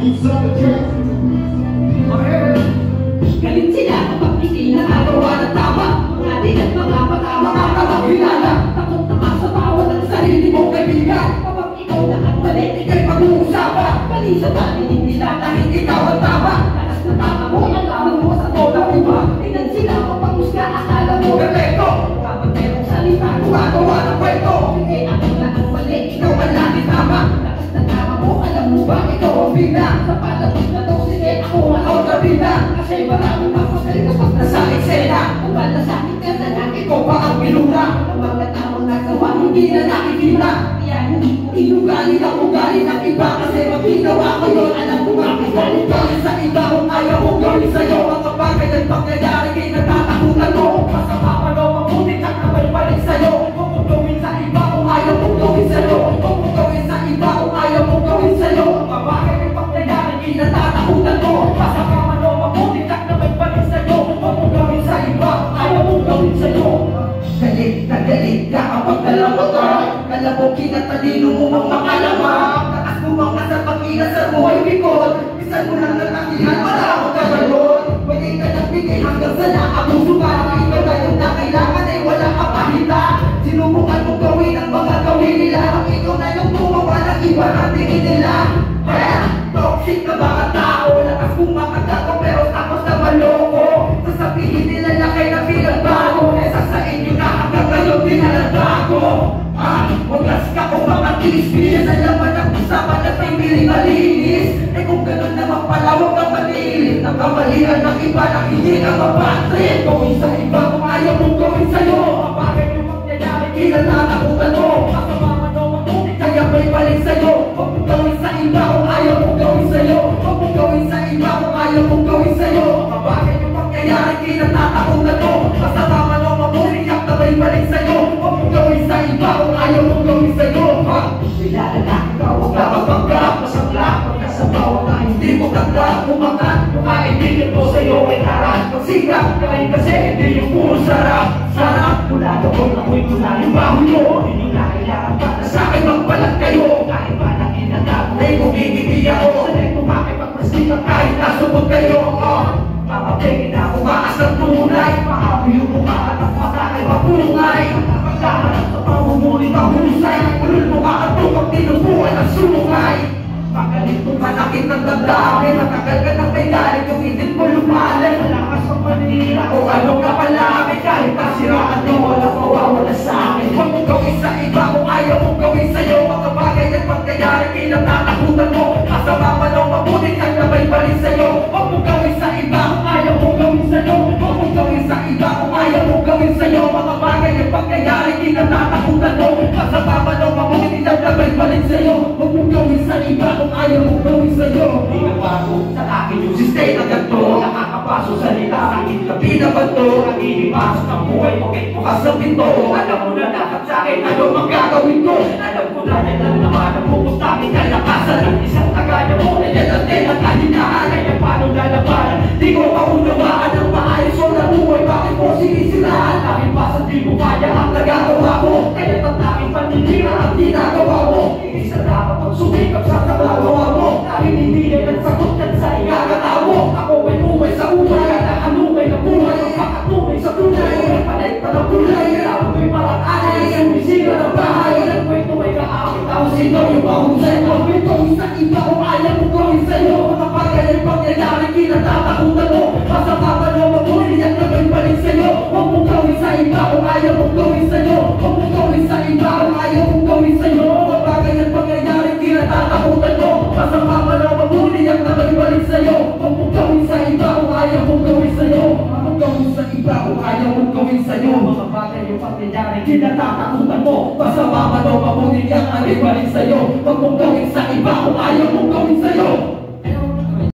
Galit sila kapag hindi nakagawa ng tama. Mga di at mga patama ka makilala. Takot na sa bawat ang sarili mong kaibigan. Kapag ikaw na ang mali, ikay pag-uusapan. Mali sa tanin, hindi dahil ikaw ang tama. Lakas na tama mo, alam mo sa tolang iba. Tingnan sila mapangusga, akala mo perfecto. Kapag merong salita, gumagawa ng kwento. Hindi ako na ang mali, ikaw ang lagi tama. Lakas na tama mo, alam mo ba ikaw ang bigla. Sa palabas na to, sige ako ang autabida. Kasi maraming mapagaling kapag nasa eksena. Kung malasakit ka na lang, ikaw pa ang pilura. Ang mga tamang nagawa, hindi na nakikita. Kaya hindi ko inugali ang ugali ng iba. Kasi pag ginawa ko yun, alam ko bakit galit ka sa iba. Kung ayaw kong gawin sa'yo, mga bagay at pangyayari kay natatakutan mo. Masama pa no, mabuti at nabalik sa'yo. Huwag mong gawin sa iba kung ayaw kong gawin sa'yo. Huwag mong gawin sa iba kung ayaw kong gawin sa'yo. Mga bagay at pangyayari kay natatakutan mo. Masama pa no, mabuti at nabalik sa'yo. Huwag mong gawin sa iba kung ayaw kong gawin sa'yo. Galit ka kapag dalawa ka. Kalabog kinatalino mo ang makalama. Taas mo mga sa pag-inasal mo ay bikot. Bisan mo lang natakihan para ako kabalot. Pwede ka nang bigay hanggang sa nakapuso ka. Ikaw na yung na kailangan ay wala ka pahita. Sinubukan mong gawin ang mga gawin nila. Ang ikaw na yung tumawa ng iba ang tingin nila. Toxic ka mga tao. Lakas mong makagato pero tapos na maloko. Sasabihin nila na kayo na pinagbago. Sa inyo na hanggang ngayon pinalagbago. Wagas ka kung makatilis. Sa laman ng usapan at may piling malinis. Eh kung gano'n naman pala huwag kang malilit. Nakamalihan ng iba na hindi ka mapatrip. Gawin sa iba kung ayaw mong gawin sa'yo. Bakit yung mangyayari kinatatakutan mo? Masama man o mabuti kaya may balik sa'yo. Huwag mong gawin sa iba kung ayaw mong gawin sa'yo. Huwag mong gawin sa iba kung ayaw mong gawin sa'yo. Bakit yung mangyayari kinatatakutan mo? Masama man o mabuti kaya may balik sa'yo. Huwag mong gawin sa iba kung ayaw mong gawin sa'yo. Kilala na ikaw ang nakapagkap. Masaklap magkasabaw na hindi mo tanggap. Umangat yung kaibigan mo sa'yo ay harap. Magsigap kain kasi hindi yung puro sarap. Sarap mula doon ako'y mula yung baho nyo. Hindi na kailangan pa na sa'kin magbalat kayo. Kahit pa na inagap ay kumigiti ako. Sanay ko makipagpastika kahit nasubot kayo. Mapapigin na umakas ng tunay. Mahabi yung mukha at ang mata ay mapungay. Pagkaharap sa pamumuli mahusay. Ulul mo ka at tukang tinubuhan ang sungay. Magalit mo manakit ng damdamin. Matagal ka ng may galit yung itin mo lumalan. Malakas ang manira o anong kapalami. Kahit nasiraan mo walang mawawala sa'kin. Huwag mong gawin sa iba kung ayaw mong gawin sa'yo. Mga bagay at pangyayari kinatatakutan mo. Masama man o mabuti kang nabay balik sa'yo. Huwag mong gawin sa iba kung ayaw mong gawin sa'yo. Huwag mong gawin sa iba kung ayaw mong gawin sa'yo. Mga bagay at pangyayari kinatatakutan mo. Masama man o mabuti kang nabay balik sa'yo. Huwag mong gawin sa iba kung ayaw mong gawin sa'yo. Di na bago sa akin yung sistema ganito. Nakakapaso sa nila ang itabi na bato. Ang inipasok ng buhay mo kahit bukas sa pinto. Alam mo na lahat sa'kin ano magagawin ko. Alam ko na lang naman ang pupuntakin. Kalakasan ng isang tagaya mo. Nandiyan ang kahinaan. Kaya paano lalabanan? Di ko maunawaan ang maayos ko na buhay. Bakit mo sinisiraan? Dahil pa sa di mo kaya ang nagagawa mo. Kaya tataking paninira ang ginagawa mo. Isa dapat ang sumikap sa nagagawa mo. Dahil hindi yan ang sagot yan sa ikakatawo. Ako ay umay sa umay. Nakahanumay na buhay. Magpakatumay sa tunay. Palit pa ng kulay. Alam ko'y parang alay. Sumisira ng bahay. Alam ko'y ito ay kaakit. Ako sino yung mahusay. Huwag may gawin sa iba kung ayaw mo gawin sa'yo. Mga bagay ay pangyayari kinatatakutan mo. Masama ka na mabuti at nabay balik sa'yo. Huwag mong gawin sa iba kung ayaw mong gawin sa'yo. Huwag mong gawin sa iba kung ayaw mong gawin sa'yo. Mga bagay ay pangyayari kinatatakutan mo. Masama ka na mabuti at nabay balik sa'yo. Huwag mong gawin sa iba kung ayaw mong gawin sa'yo. Huwag mong gawin sa iba kung ayaw mong gawin sa'yo. Mga bagay ay pangyayari kinatatakutan mo. Masama ka na mabuti at nabay balik sa'yo. Huwag mong gawin sa iba kung ayaw mong gawin sa'yo.